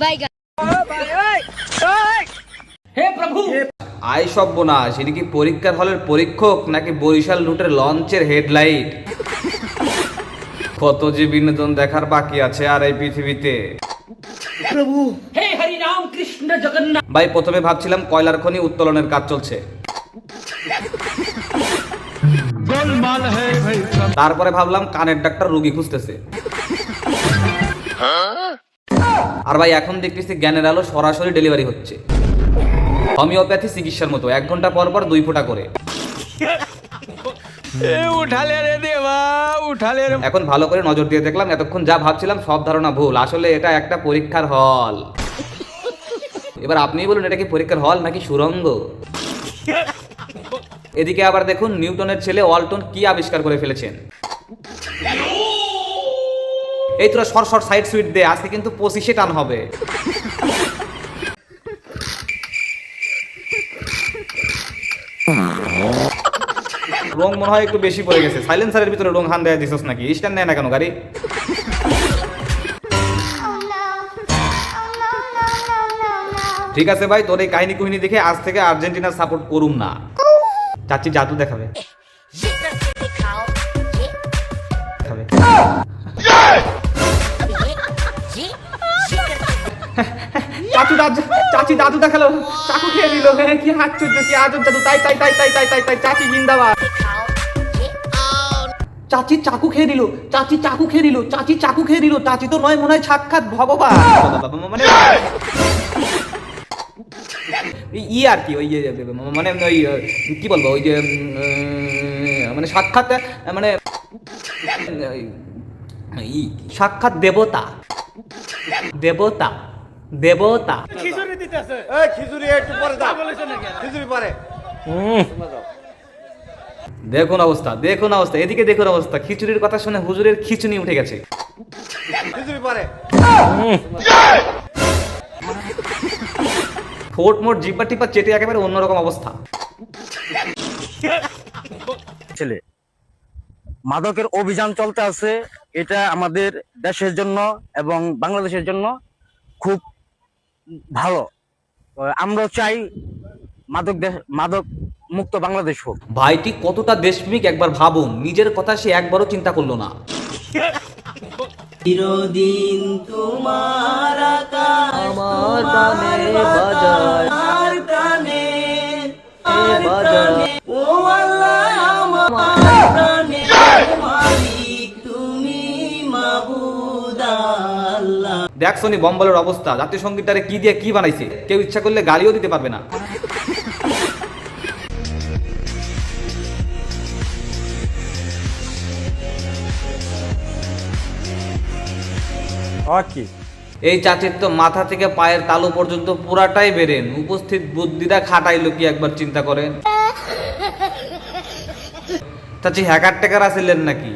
বাইগান। হে প্রভু, আই সর্বনাশ, এটা কি পরীক্ষার হলের পরীক্ষক নাকি বরিশাল রুটের লঞ্চের হেডলাইট? কত যে বিনোদন দেখার বাকি আছে আর এই পৃথিবীতে। হে হরি রাম কৃষ্ণ জগন্নাথ। ভাই প্রথমে ভাবছিলাম কয়লার খনি উত্তোলনের কাজ চলছে, তারপরে ভাবলাম কানের ডাক্তার রোগী খুঁজতেছে, আর ভাই এখন দেখতেছি জ্ঞানের আলো সরাসরি ডেলিভারি হচ্ছে, হোমিওপ্যাথি চিকিৎসার মতো 1 ঘন্টা পর পর 2 ফোঁটা করে। এখন ভালো করে নজর দিয়ে দেখলাম এতক্ষণ যা ভাবছিলাম সব ধারণা ভুল, আসলে এটা একটা পরীক্ষার হল। এবার আপনিই বলুন এটা কি পরীক্ষার হল নাকি সুড়ঙ্গ? এদিকে আবার দেখুন নিউটনের ছেলে ওয়ালটন কি আবিষ্কার করে ফেলেছেন। এই তোরা শর্ট শর্ট সাইড সুইট দে, আজকে কিন্তু 25-এ টান হবে। রং মনে হয় একটু বেশি পড়ে গেছে, সাইলেন্সারের ভিতরে রং হান দেয়া দিছস নাকি? স্ট্যান্ড নেয় না কেন গাড়ি? ঠিক আছে ভাই, তোর এই কাহিনী কুহিনী দেখে আজ থেকে আর্জেন্টিনার সাপোর্ট করুম না। চাচি জাদু দেখাবে। চাচি দাদু দেখালো, চাকু খেয়ে নিল। কি আশ্চর্য, কি আজব জাদু! তাই তাই তাই তাই তাই তাই তাই চাচি জিন্দাবাদ। চাচি চাকু খেয়ে দিল, চাচি চাকু খেয়ে দিল, চাচি চাকু খেয়ে দিল। চাচি তো নয়, মনে হয় সাক্ষাৎ ভগবান। মানে ই আর কি, ওই মানে ওই কি বলবো, ওই যে মানে সাক্ষাৎ, মানে সাক্ষাৎ দেবতা, দেবতা, দেবতা। খিচুড়ি দিতেছে, এই খিচুড়ি একটু পরে দাও, খিচুড়ি পরে। দেখুন অবস্থা, দেখুন অবস্থা, এদিকে দেখুন অবস্থা। খিচুড়ির কথা শুনে হুজুরের খিচুনি উঠে গেছে। খিচুড়ি পরে। ঠোঁট মোট জিব্বা টিপা চেটে একেবারে অন্যরকম অবস্থা। ছেলে মাদকের অভিযান চলতে আছে, এটা আমাদের দেশের জন্য এবং বাংলাদেশের জন্য খুব ভালো। আমরা চাই মাদক মুক্ত বাংলাদেশ হোক। ভাইটি কতটা দেশপ্রেমিক একবার ভাবুন, নিজের কথা সে একবারও চিন্তা করলো না। চিরদিন তোমার আকাশ আমার প্রাণে বাজায়, আর প্রাণে বাজায়। ও আল্লাহ আমার প্রাণে মালিক তুমি, মাবুদ আল্লাহ। দেখ শোনি বম্বলের অবস্থা, জাতীয় সঙ্গীতটারে কি দিয়ে কি বানাইছে, কেউ ইচ্ছা করলে গালিও দিতে পারবে না। এই চাচির তো মাথা থেকে পায়ের তালু পর্যন্ত পুরাটাই বেরেন, উপস্থিত বুদ্ধিটা খাটাইলো কি একবার চিন্তা করেন। চাচি হ্যাকার ট্যাকার আছিলেন নাকি?